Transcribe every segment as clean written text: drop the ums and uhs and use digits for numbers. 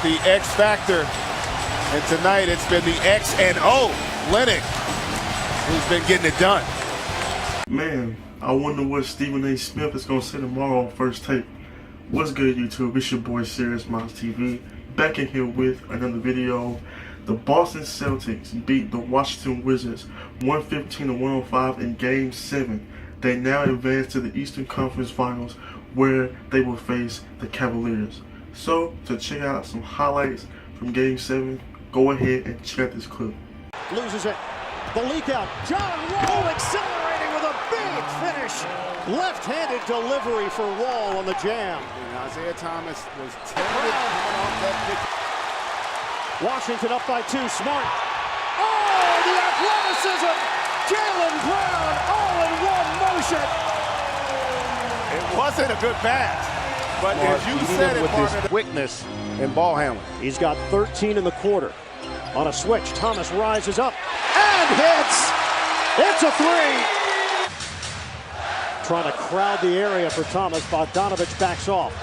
the X factor. And tonight it's been the X and O, Olynyk, who's been getting it done. Man, I wonder what Stephen A. Smith is going to say tomorrow on First Take. What's good, YouTube? It's your boy Serious Minds TV, back in here with another video. The Boston Celtics beat the Washington Wizards 115-105 in Game 7. They now advance to the Eastern Conference Finals, where they will face the Cavaliers. So, to check out some highlights from Game 7, go ahead and check out this clip. Loses it. The leak out. John Wall accelerating with a big finish. Left-handed delivery for Wall on the jam. And Isaiah Thomas was tempted coming off that pitch. Washington up by 2. Smart. Oh, the athleticism. Jaylen Brown all in one motion. It wasn't a good pass, but as you said, with his quickness and ball handling. He's got 13 in the quarter. On a switch, Thomas rises up and hits. It's a 3. Trying to crowd the area for Thomas. Bogdanovich backs off.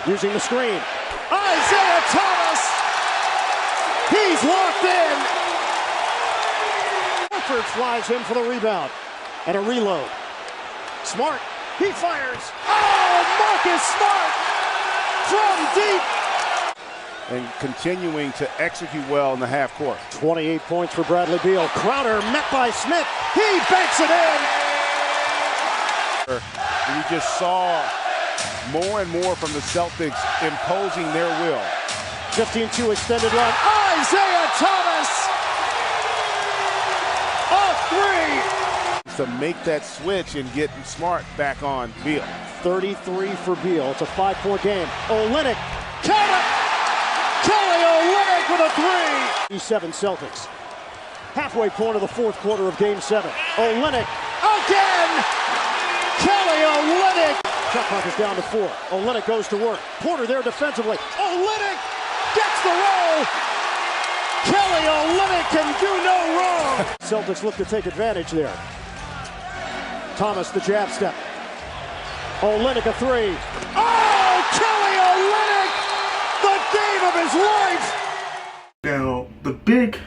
Using the screen. Isaiah Thomas. He's locked in. Horford flies in for the rebound. And a reload. Smart. He fires. Oh, Marcus Smart from deep. And continuing to execute well in the half court. 28 points for Bradley Beal. Crowder met by Smith. He banks it in. You just saw more and more from the Celtics imposing their will. 15-2 extended run. Isaiah Thomas. A 3. To make that switch and get Smart back on Beal. 33 for Beal. It's a 5-point game. Olynyk. Count it. Kelly Olynyk with a 3. 7 Celtics. Halfway point of the fourth quarter of Game 7. Olynyk again. Kelly Olynyk. Shot clock is down to 4. Olynyk goes to work. Porter there defensively. Olynyk gets the roll. Kelly Olynyk can do no wrong. Celtics look to take advantage there. Thomas the jab step. Olynyk a 3. Oh, Kelly Olynyk, the game of his life. Now, the big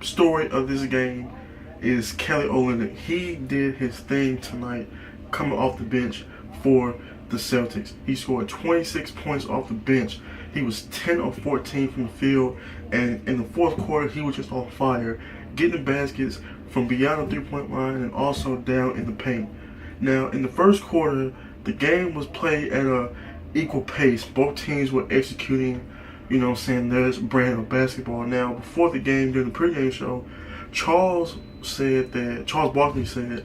story of this game is Kelly Olynyk. He did his thing tonight, coming off the bench for the Celtics. He scored 26 points off the bench. He was 10 of 14 from the field, and in the fourth quarter, he was just on fire, getting baskets from beyond the three-point line and also down in the paint. Now, in the first quarter, the game was played at an equal pace. Both teams were executing, their brand of basketball. Now, before the game, during the pregame show, Charles Barkley said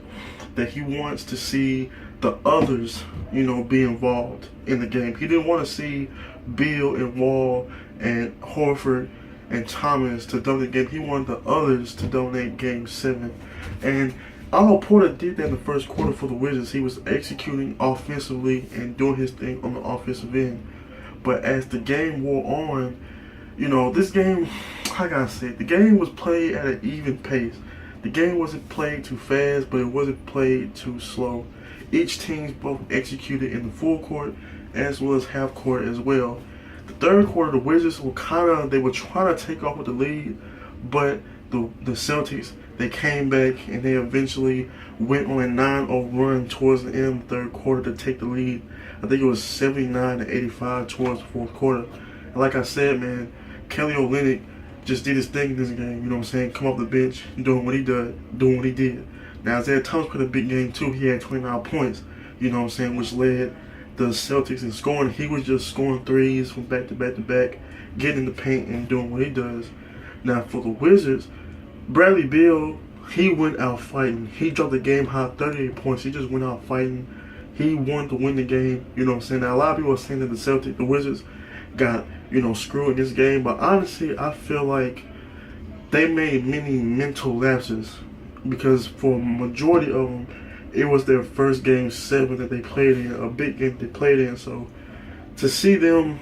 that he wants to see the others, be involved in the game. He didn't want to see Beal and Wall and Horford and Thomas to dominate the game. He wanted the others to dominate Game 7. And although Porter did that in the first quarter for the Wizards, he was executing offensively and doing his thing on the offensive end. But as the game wore on, this game, I gotta say, the game was played at an even pace. The game wasn't played too fast, but it wasn't played too slow. Each team both executed in the full court as well as half court as well. The third quarter, the Wizards were trying to take off with the lead, but the Celtics, they came back and they eventually went on a 9-0 run towards the end of the third quarter to take the lead. I think it was 79-85 towards the fourth quarter. And like I said, man, Kelly Olynyk just did his thing in this game, come off the bench, doing what he did. Now, Isaiah Thomas played a big game too. He had 29 points, which led the Celtics in scoring. He was just scoring threes from back to back to back, getting in the paint and doing what he does. Now, for the Wizards, Bradley Beal, he went out fighting. He dropped the game high 38 points. He just went out fighting. He wanted to win the game, Now, a lot of people are saying that the Wizards got, screwed in this game. But honestly, I feel like they made many mental lapses because for a majority of them, it was their first Game 7 that they played in, a big game they played in. So to see them,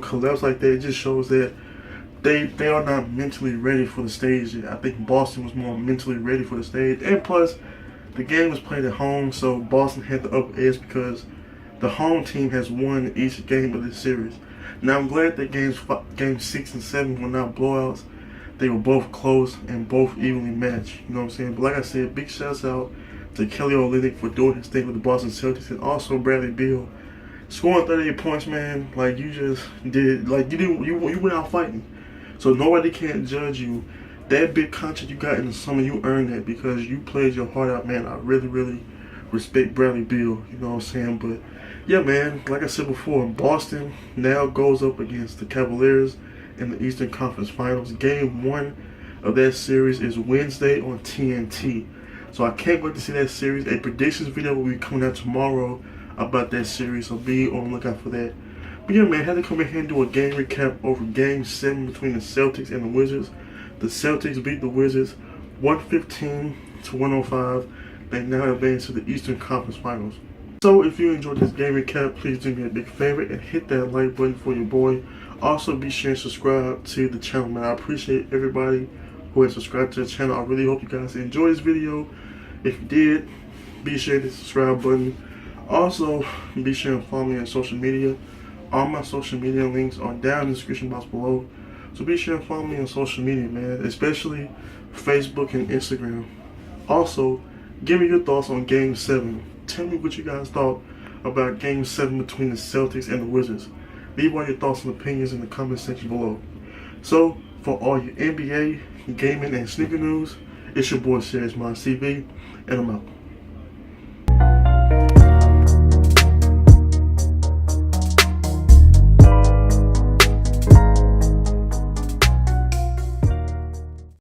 collapse like that, it just shows that they are not mentally ready for the stage yet. I think Boston was more mentally ready for the stage. And plus, the game was played at home, so Boston had the upper edge because the home team has won each game of this series. Now I'm glad that game 6 and 7 were not blowouts. They were both close and both evenly matched. You know what I'm saying? But like I said, big shouts out to Kelly Olynyk for doing his thing with the Boston Celtics, and also Bradley Beal scoring 38 points, man. Like, you just did, like, you went out fighting. So nobody can't judge you. That big contract you got in the summer, you earned that because you played your heart out, man. I really respect Bradley Beal, you know what I'm saying? But yeah, man, like I said before, Boston now goes up against the Cavaliers in the Eastern Conference Finals. Game 1 of that series is Wednesday on TNT. So I can't wait to see that series. A predictions video will be coming out tomorrow about that series, so be on the lookout for that. But yeah, man, I had to come in here and do a game recap over Game 7 between the Celtics and the Wizards. The Celtics beat the Wizards 115-105. They now advance to the Eastern Conference Finals. So if you enjoyed this game recap, please do me a big favor and hit that like button for your boy. Also, be sure and subscribe to the channel, man. I appreciate everybody who has subscribed to the channel. I really hope you guys enjoyed this video. If you did, be sure to hit the subscribe button. Also, be sure and follow me on social media. All my social media links are down in the description box below. So be sure and follow me on social media, man, especially Facebook and Instagram. Also, give me your thoughts on Game 7. Tell me what you guys thought about Game 7 between the Celtics and the Wizards. Leave all your thoughts and opinions in the comment section below. So, for all your NBA, gaming, and sneaker news, it's your boy Serious Mind CV, and I'm out.